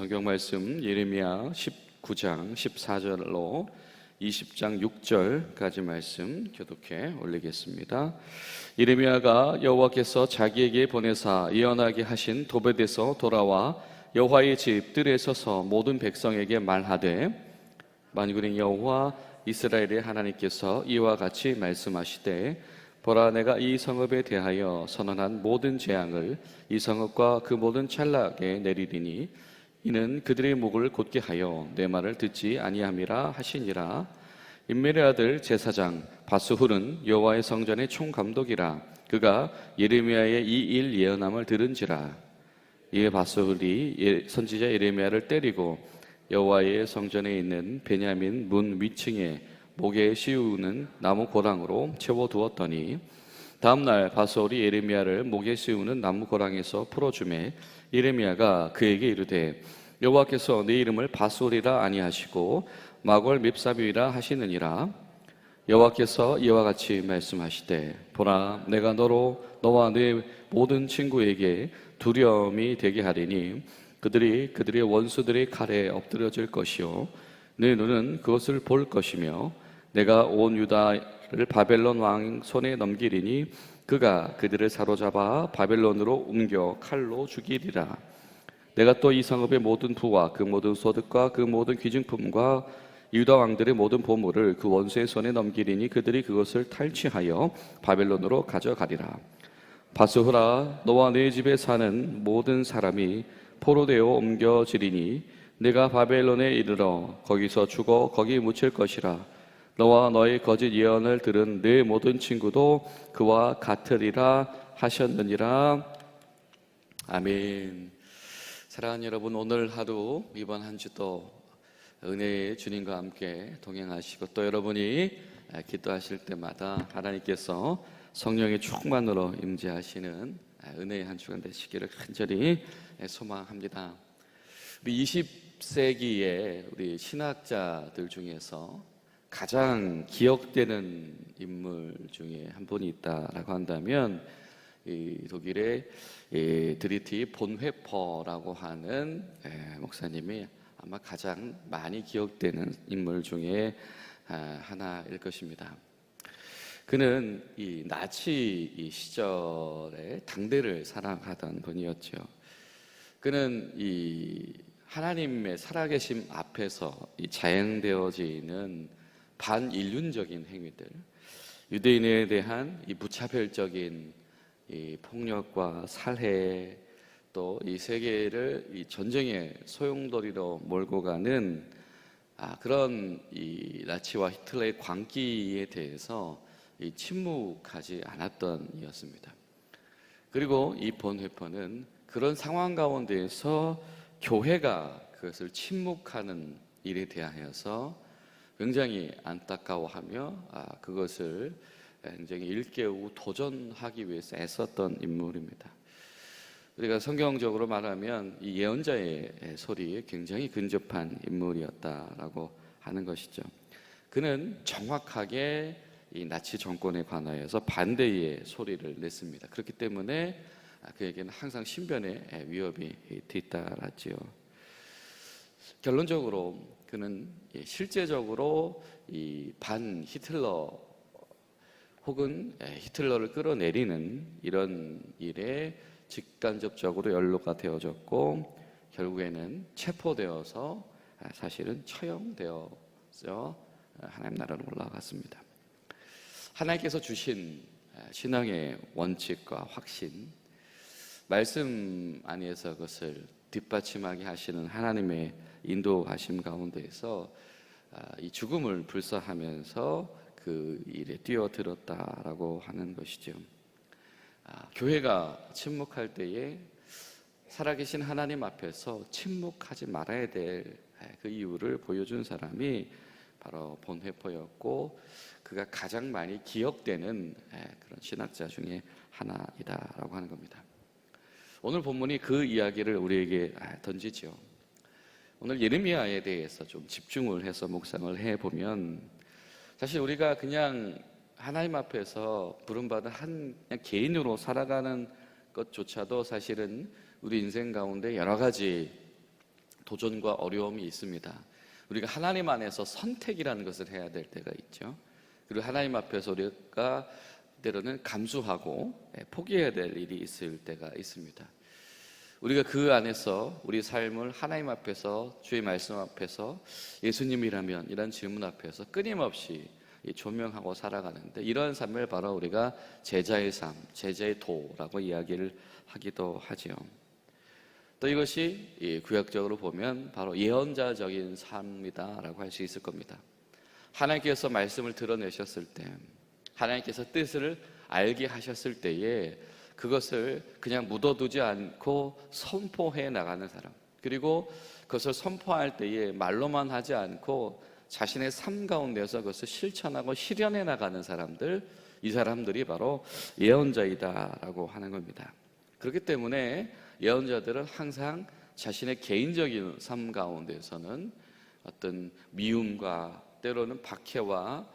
성경 말씀 예레미야 19장 14절로 20장 6절까지 말씀 교독해 올리겠습니다. 예레미야가 여호와께서 자기에게 보내사 예언하게 하신 도벳에서 돌아와 여호와의 집 뜰에 서서 모든 백성에게 말하되, 만군의 여호와 이스라엘의 하나님께서 이와 같이 말씀하시되, 보라, 내가 이 성읍에 대하여 선언한 모든 재앙을 이 성읍과 그 모든 찰나에 내리리니 이는 그들의 목을 곧게 하여 내 말을 듣지 아니함이라 하시니라. 임멜의 아들 제사장 바스훌은 여호와의 성전의 총감독이라. 그가 예레미야의 이 일 예언함을 들은지라. 이에 바스훌이 선지자 예레미야를 때리고 여호와의 성전에 있는 베냐민 문 위층에 목에 씌우는 나무 고랑으로 채워두었더니, 다음날 바스훌이 예레미야를 목에 씌우는 나무 고랑에서 풀어주매 예레미야가 그에게 이르되, 여호와께서 네 이름을 바스훌이라 아니하시고 마골 밉사비라 하시느니라. 여호와께서 이와 같이 말씀하시되, 보라, 내가 너와 네 모든 친구에게 두려움이 되게 하리니 그들이 그들의 원수들의 칼에 엎드려질 것이요 네 눈은 그것을 볼 것이며, 내가 온 유다를 바벨론 왕 손에 넘기리니 그가 그들을 사로잡아 바벨론으로 옮겨 칼로 죽이리라. 내가 또 이 성읍의 모든 부와 그 모든 소득과 그 모든 귀중품과 유다 왕들의 모든 보물을 그 원수의 손에 넘기리니 그들이 그것을 탈취하여 바벨론으로 가져가리라. 바스훌아, 너와 네 집에 사는 모든 사람이 포로되어 옮겨지리니 내가 바벨론에 이르러 거기서 죽어 거기 묻힐 것이라. 너와 너의 거짓 예언을 들은 네 모든 친구도 그와 같으리라 하셨느니라. 아멘. 사랑하는 여러분, 오늘 하루, 이번 한 주도 은혜의 주님과 함께 동행하시고, 또 여러분이 기도하실 때마다 하나님께서 성령의 충만으로 임재하시는 은혜의 한 주간 되시기를 간절히 소망합니다. 우리 20세기의 우리 신학자들 중에서 가장 기억되는 인물 중에 한 분이 있다라고 한다면, 이 독일의 드리티 본회퍼라고 하는 목사님이 아마 가장 많이 기억되는 인물 중에 하나일 것입니다. 그는 이 나치 시절에 당대를 사랑하던 분이었죠. 그는 이 하나님의 살아계심 앞에서 이 자행되어지는 반인륜적인 행위들, 유대인에 대한 이 무차별적인 이 폭력과 살해, 또 이 세계를 이 전쟁의 소용돌이로 몰고 가는 그런 이 나치와 히틀러의 광기에 대해서 이 침묵하지 않았던 이었습니다. 그리고 이 본회퍼는 그런 상황 가운데에서 교회가 그것을 침묵하는 일에 대하여서 굉장히 안타까워하며 그것을 굉장히 일깨우고 도전하기 위해서 애썼던 인물입니다. 우리가 성경적으로 말하면 이 예언자의 소리에 굉장히 근접한 인물이었다라고 하는 것이죠. 그는 정확하게 이 나치 정권에 관하여서 반대의 소리를 냈습니다. 그렇기 때문에 그에게는 항상 신변의 위협이 뒤따랐지요. 결론적으로 그는 실제적으로 이 반 히틀러 혹은 히틀러를 끌어내리는 이런 일에 직간접적으로 연루가 되어졌고, 결국에는 체포되어서 사실은 처형되어서 하나님 나라로 올라갔습니다. 하나님께서 주신 신앙의 원칙과 확신, 말씀 안에서 그것을 뒷받침하게 하시는 하나님의 인도하심 가운데에서 이 죽음을 불사하면서 그 일에 뛰어들었다라고 하는 것이죠. 교회가 침묵할 때에 살아계신 하나님 앞에서 침묵하지 말아야 될 그 이유를 보여준 사람이 바로 본회퍼였고, 그가 가장 많이 기억되는 그런 신학자 중에 하나이다라고 하는 겁니다. 오늘 본문이 그 이야기를 우리에게 던지죠. 오늘 예레미야에 대해서 좀 집중을 해서 묵상을 해보면, 사실 우리가 그냥 하나님 앞에서 부름받은 그냥 개인으로 살아가는 것조차도 사실은 우리 인생 가운데 여러 가지 도전과 어려움이 있습니다. 우리가 하나님 안에서 선택이라는 것을 해야 될 때가 있죠. 그리고 하나님 앞에서 우리가 때로는 감수하고 포기해야 될 일이 있을 때가 있습니다. 우리가 그 안에서 우리 삶을 하나님 앞에서, 주의 말씀 앞에서, 예수님이라면 이런 질문 앞에서 끊임없이 조명하고 살아가는데, 이러한 삶을 바로 우리가 제자의 삶, 제자의 도라고 이야기를 하기도 하지요. 또 이것이 구약적으로 보면 바로 예언자적인 삶이다라고 할 수 있을 겁니다. 하나님께서 말씀을 드러내셨을 때, 하나님께서 뜻을 알게 하셨을 때에 그것을 그냥 묻어두지 않고 선포해 나가는 사람, 그리고 그것을 선포할 때에 말로만 하지 않고 자신의 삶 가운데서 그것을 실천하고 실현해 나가는 사람들, 이 사람들이 바로 예언자이다라고 하는 겁니다. 그렇기 때문에 예언자들은 항상 자신의 개인적인 삶 가운데서는 어떤 미움과 때로는 박해와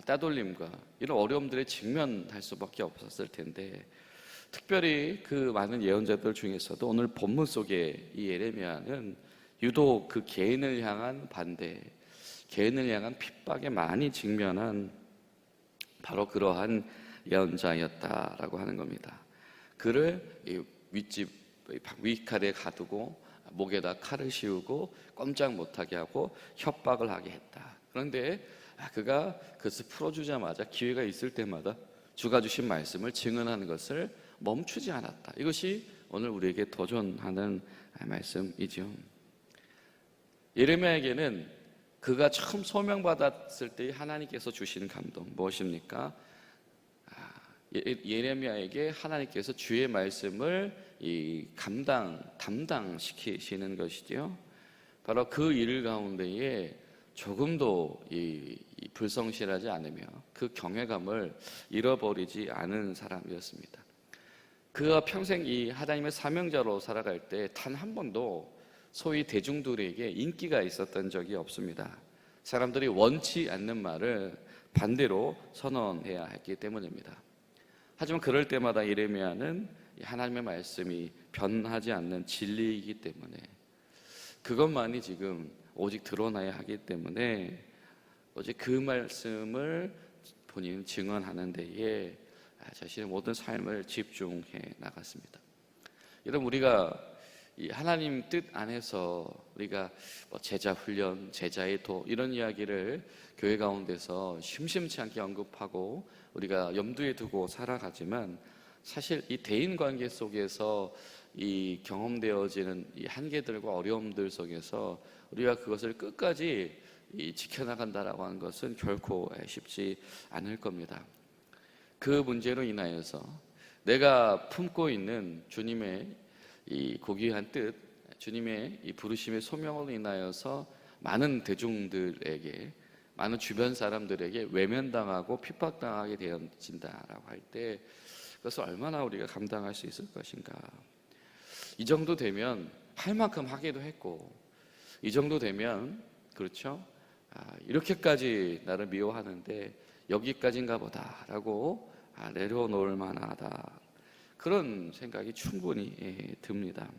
따돌림과 이런 어려움들에 직면할 수밖에 없었을 텐데, 특별히 그 많은 예언자들 중에서도 오늘 본문 속에 이 예레미야는 유독 그 개인을 향한 반대, 개인을 향한 핍박에 많이 직면한 바로 그러한 예언자였다라고 하는 겁니다. 그를 위칼에 가두고 목에다 칼을 씌우고 꼼짝 못하게 하고 협박을 하게 했다. 그런데 그가 그것을 풀어주자마자 기회가 있을 때마다 주가 주신 말씀을 증언하는 것을 멈추지 않았다. 이것이 오늘 우리에게 도전하는 말씀이죠. 예레미야에게는 그가 처음 소명받았을 때 하나님께서 주신 감동 무엇입니까? 예레미야에게 하나님께서 주의 말씀을 담당시키시는 것이지요. 바로 그 일 가운데에 조금도 불성실하지 않으며 그 경외감을 잃어버리지 않은 사람이었습니다. 그가 평생 이 하나님의 사명자로 살아갈 때 단 한 번도 소위 대중들에게 인기가 있었던 적이 없습니다. 사람들이 원치 않는 말을 반대로 선언해야 했기 때문입니다. 하지만 그럴 때마다 예레미야는 하나님의 말씀이 변하지 않는 진리이기 때문에, 그것만이 지금 오직 드러나야 하기 때문에 오직 그 말씀을 본인 증언하는 데에 자신의 모든 삶을 집중해 나갔습니다. 여러분, 우리가 이 하나님 뜻 안에서 우리가 제자 훈련, 제자의 도 이런 이야기를 교회 가운데서 심심치 않게 언급하고 우리가 염두에 두고 살아가지만, 사실 이 대인 관계 속에서 이 경험되어지는 이 한계들과 어려움들 속에서 우리가 그것을 끝까지 지켜나간다라고 하는 것은 결코 쉽지 않을 겁니다. 그 문제로 인하여서 내가 품고 있는 주님의 이 고귀한 뜻, 주님의 이 부르심의 소명으로 인하여서 많은 대중들에게, 많은 주변 사람들에게 외면당하고 핍박당하게 되어진다라고 할 때 그것을 얼마나 우리가 감당할 수 있을 것인가. 이 정도 되면 할 만큼 하기도 했고, 이 정도 되면 그렇죠, 이렇게까지 나를 미워하는데 여기까지인가 보다라고 내려놓을 만하다, 그런 생각이 충분히 듭니다.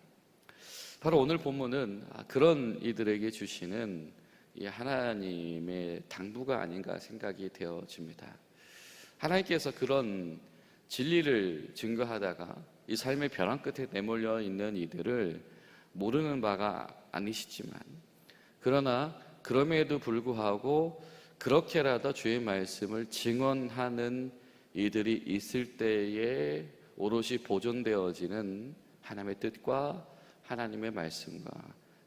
바로 오늘 본문은 그런 이들에게 주시는 이 하나님의 당부가 아닌가 생각이 되어집니다. 하나님께서 그런 진리를 증거하다가 이 삶의 벼랑 끝에 내몰려 있는 이들을 모르는 바가 아니시지만, 그러나 그럼에도 불구하고 그렇게라도 주의 말씀을 증언하는 이들이 있을 때에 오롯이 보존되어지는 하나님의 뜻과 하나님의 말씀과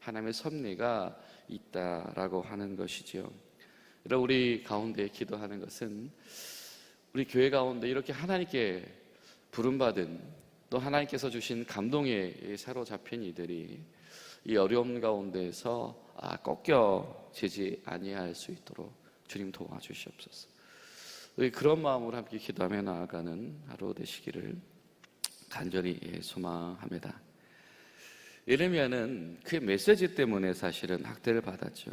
하나님의 섭리가 있다라고 하는 것이지요. 여러분, 우리 가운데 기도하는 것은 우리 교회 가운데 이렇게 하나님께 부름받은, 또 하나님께서 주신 감동에 사로잡힌 이들이 이 어려움 가운데서 꺾여지지 아니할 수 있도록 주님 도와주시옵소서. 우리 그런 마음으로 함께 기도하며 나아가는 하루 되시기를 간절히 소망합니다. 예레미야는 그 메시지 때문에 사실은 학대를 받았죠.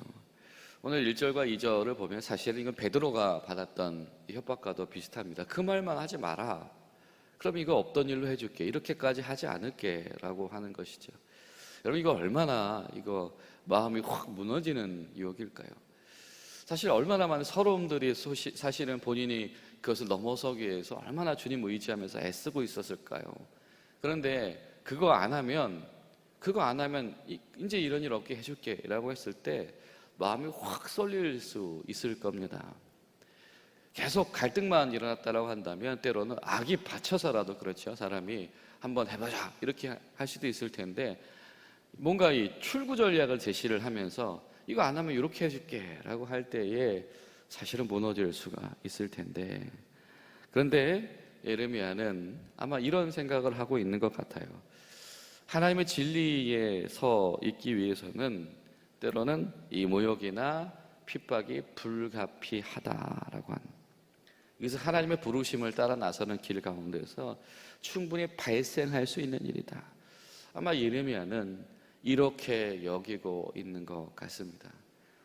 오늘 1절과 2절을 보면 사실은 이건 베드로가 받았던 협박과도 비슷합니다. 그 말만 하지 마라, 그럼 이거 없던 일로 해줄게, 이렇게까지 하지 않을게 라고 하는 것이죠. 여러분 이거 얼마나 이거 마음이 확 무너지는 유혹일까요? 사실 얼마나 많은 서러움들이 사실은 본인이 그것을 넘어서기 위해서 얼마나 주님 의지하면서 애쓰고 있었을까요? 그런데 그거 안 하면 이제 이런 일 없게 해줄게 라고 했을 때 마음이 확 쏠릴 수 있을 겁니다. 계속 갈등만 일어났다라고 한다면 때로는 악이 받쳐서라도 그렇죠. 사람이 한번 해보자 이렇게 할 수도 있을 텐데 뭔가 이 출구 전략을 제시를 하면서 이거 안 하면 이렇게 해줄게 라고 할 때에 사실은 무너질 수가 있을 텐데, 그런데 예레미야는 아마 이런 생각을 하고 있는 것 같아요. 하나님의 진리에 서 있기 위해서는 때로는 이 모욕이나 핍박이 불가피하다라고 하는, 그래서 하나님의 부르심을 따라 나서는 길 가운데서 충분히 발생할 수 있는 일이다. 아마 예레미야는 이렇게 여기고 있는 것 같습니다.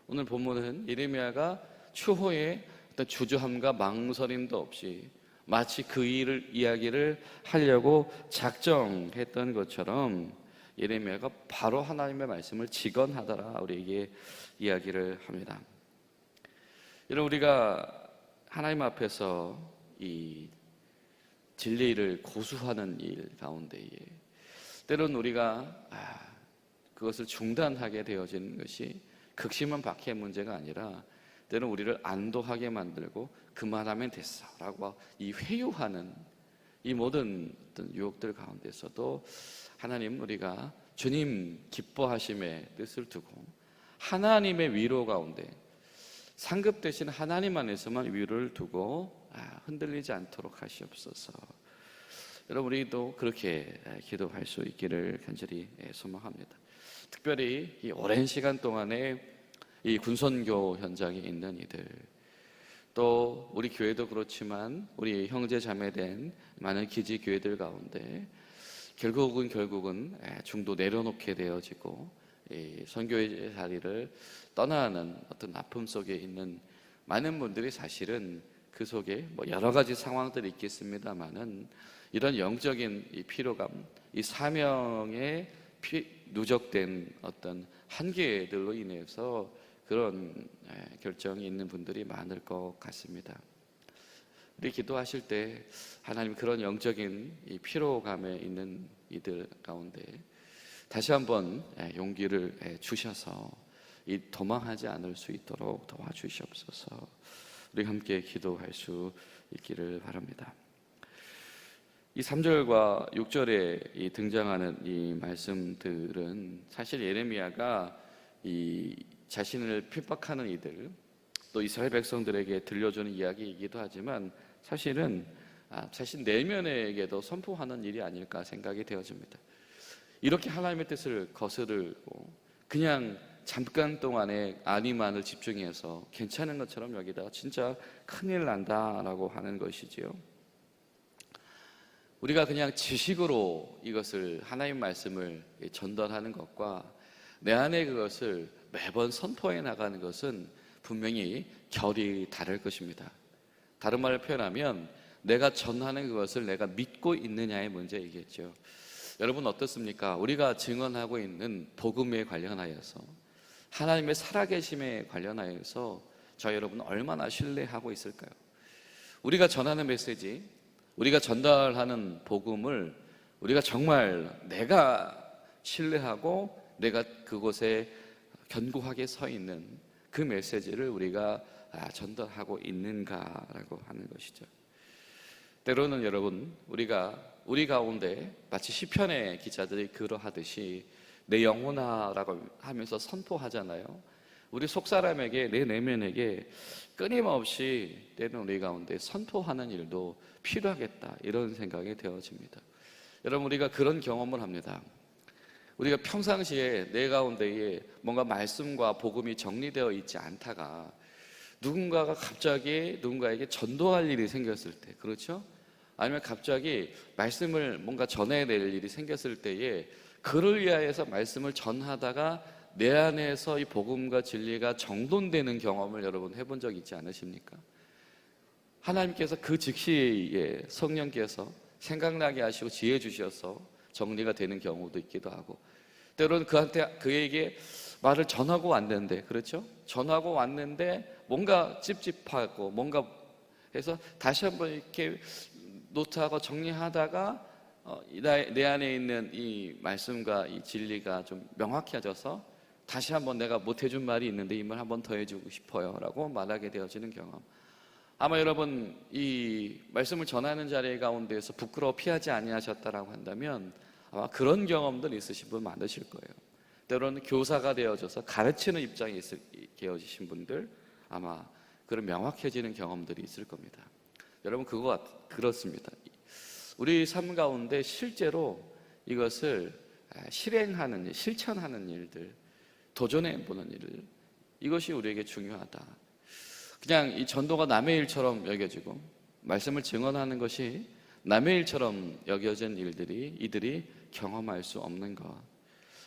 오늘 본문은 예레미야가 추호의 어떤 주저함과 망설임도 없이 마치 그 이야기를 하려고 작정했던 것처럼 예레미야가 바로 하나님의 말씀을 직언하더라 우리에게 이야기를 합니다. 여러분, 우리가 하나님 앞에서 이 진리를 고수하는 일 가운데에 때로는 우리가 그것을 중단하게 되어지는 것이 극심한 박해의 문제가 아니라 때로는 우리를 안도하게 만들고 그만하면 됐어 라고 이 회유하는 이 모든 어떤 유혹들 가운데서도 하나님, 우리가 주님 기뻐하심의 뜻을 두고 하나님의 위로 가운데 상급 되신 하나님 안에서만 위로를 두고 흔들리지 않도록 하시옵소서. 여러분, 우리도 그렇게 기도할 수 있기를 간절히 소망합니다. 특별히 이 오랜 시간 동안에 이 군선교 현장에 있는 이들, 또 우리 교회도 그렇지만 우리 형제 자매된 많은 기지 교회들 가운데 결국은 중도 내려놓게 되어지고 이 선교의 자리를 떠나는 어떤 아픔 속에 있는 많은 분들이 사실은 그 속에 뭐 여러 가지 상황들이 있겠습니다만은 이런 영적인 이 피로감, 이 사명에 누적된 어떤 한계들로 인해서 그런 결정이 있는 분들이 많을 것 같습니다. 우리 기도하실 때 하나님 그런 영적인 이 피로감에 있는 이들 가운데 다시 한번 용기를 주셔서 이 도망하지 않을 수 있도록 도와주시옵소서. 우리 함께 기도할 수 있기를 바랍니다. 이 3절과 6절에 등장하는 이 말씀들은 사실 예레미야가 이 자신을 핍박하는 이들, 또 이스라엘 백성들에게 들려주는 이야기이기도 하지만 사실은 자신 내면에게도 선포하는 일이 아닐까 생각이 되어집니다. 이렇게 하나님의 뜻을 거스르고 그냥 잠깐 동안에 안위만을 집중해서 괜찮은 것처럼 여기다가 진짜 큰일 난다라고 하는 것이지요. 우리가 그냥 지식으로 이것을 하나님 말씀을 전달하는 것과 내 안에 그것을 매번 선포해 나가는 것은 분명히 결이 다를 것입니다. 다른 말을 표현하면 내가 전하는 그것을 내가 믿고 있느냐의 문제이겠죠. 여러분 어떻습니까? 우리가 증언하고 있는 복음에 관련하여서 하나님의 살아계심에 관련하여서 저 여러분 얼마나 신뢰하고 있을까요? 우리가 전하는 메시지, 우리가 전달하는 복음을 우리가 정말 내가 신뢰하고 내가 그곳에 견고하게 서 있는 그 메시지를 우리가 전달하고 있는가라고 하는 것이죠. 때로는 여러분, 우리 가운데 마치 시편의 기자들이 그러하듯이 내 영혼아라고 하면서 선포하잖아요. 우리 속사람에게, 내 내면에게 끊임없이 때로는 우리 가운데 선포하는 일도 필요하겠다, 이런 생각이 되어집니다. 여러분, 우리가 그런 경험을 합니다. 우리가 평상시에 내 가운데에 뭔가 말씀과 복음이 정리되어 있지 않다가 누군가가 갑자기 누군가에게 전도할 일이 생겼을 때, 그렇죠? 아니면 갑자기 말씀을 뭔가 전해낼 일이 생겼을 때에 그를 위하여서 말씀을 전하다가 내 안에서 이 복음과 진리가 정돈되는 경험을 여러분 해본 적 있지 않으십니까? 하나님께서 그 즉시에 성령께서 생각나게 하시고 지혜 주셔서 정리가 되는 경우도 있기도 하고, 때로는 그에게 말을 전하고 왔는데, 그렇죠? 전하고 왔는데 뭔가 찝찝하고 뭔가 해서 다시 한번 이렇게 노트하고 정리하다가 내 안에 있는 이 말씀과 이 진리가 좀 명확해져서 다시 한번 내가 못 해준 말이 있는데 이 말 한번 더 해주고 싶어요 라고 말하게 되어지는 경험. 아마 여러분 이 말씀을 전하는 자리 가운데에서 부끄러워 피하지 아니하셨다라고 한다면 아마 그런 경험들 있으신 분 많으실 거예요. 때로는 교사가 되어져서 가르치는 입장에 되어지신 분들 아마 그런 명확해지는 경험들이 있을 겁니다. 여러분 그렇습니다. 우리 삶 가운데 실제로 이것을 실행하는 일, 실천하는 일들, 도전해보는 일들, 이것이 우리에게 중요하다. 그냥 이 전도가 남의 일처럼 여겨지고 말씀을 증언하는 것이 남의 일처럼 여겨진 이들이 경험할 수 없는 것.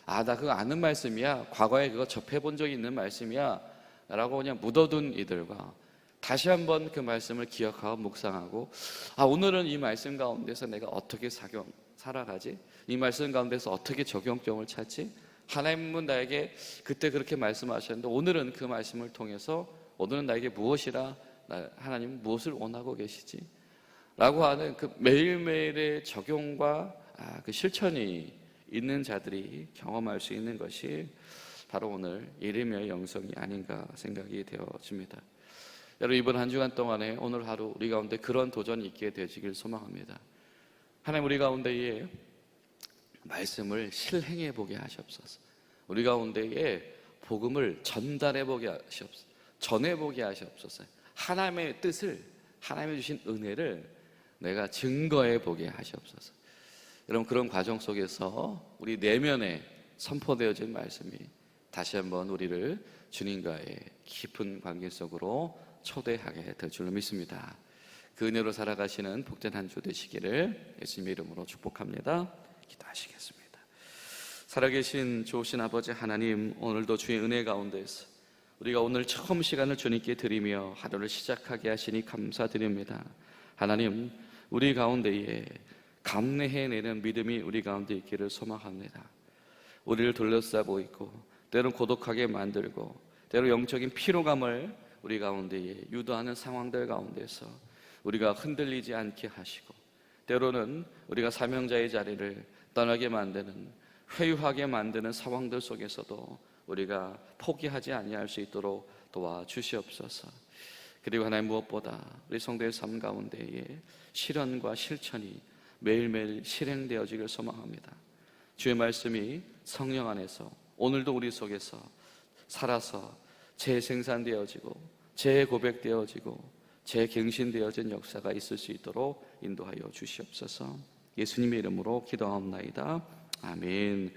나 그거 아는 말씀이야, 과거에 그거 접해본 적이 있는 말씀이야 라고 그냥 묻어둔 이들과 다시 한번 그 말씀을 기억하고 묵상하고 오늘은 이 말씀 가운데서 내가 어떻게 살아가지? 이 말씀 가운데서 어떻게 적용점을 찾지? 하나님은 나에게 그때 그렇게 말씀하셨는데 오늘은 그 말씀을 통해서 오늘은 나에게 무엇이라, 하나님은 무엇을 원하고 계시지? 라고 하는 그 매일매일의 적용과 그 실천이 있는 자들이 경험할 수 있는 것이 바로 오늘 예레미야의 영성이 아닌가 생각이 되어집니다. 여러분 이번 한 주간 동안에 오늘 하루 우리 가운데 그런 도전이 있게 되시길 소망합니다. 하나님 우리 가운데에 말씀을 실행해 보게 하시옵소서. 우리 가운데에 복음을 전달해 보게 하시옵소서. 전해 보게 하시옵소서. 하나님의 뜻을, 하나님이 주신 은혜를 내가 증거해 보게 하시옵소서. 여러분 그런 과정 속에서 우리 내면에 선포되어진 말씀이 다시 한번 우리를 주님과의 깊은 관계 속으로 초대하게 될 줄로 믿습니다. 그 은혜로 살아가시는 복된 한 주 되시기를 예수님의 이름으로 축복합니다. 기도하시겠습니다. 살아계신 좋으신 아버지 하나님, 오늘도 주의 은혜 가운데서 우리가 오늘 처음 시간을 주님께 드리며 하루를 시작하게 하시니 감사드립니다. 하나님, 우리 가운데에 감내해내는 믿음이 우리 가운데 있기를 소망합니다. 우리를 둘러싸고 있고 때로는 고독하게 만들고 때로 영적인 피로감을 우리 가운데에 유도하는 상황들 가운데서 우리가 흔들리지 않게 하시고 때로는 우리가 사명자의 자리를 떠나게 만드는, 회유하게 만드는 상황들 속에서도 우리가 포기하지 아니할 수 있도록 도와주시옵소서. 그리고 하나님 무엇보다 우리 성도의 삶 가운데에 실현과 실천이 매일매일 실행되어지길 소망합니다. 주의 말씀이 성령 안에서 오늘도 우리 속에서 살아서 재생산되어지고 재고백되어지고 재갱신되어진 역사가 있을 수 있도록 인도하여 주시옵소서. 예수님의 이름으로 기도하옵나이다. 아멘.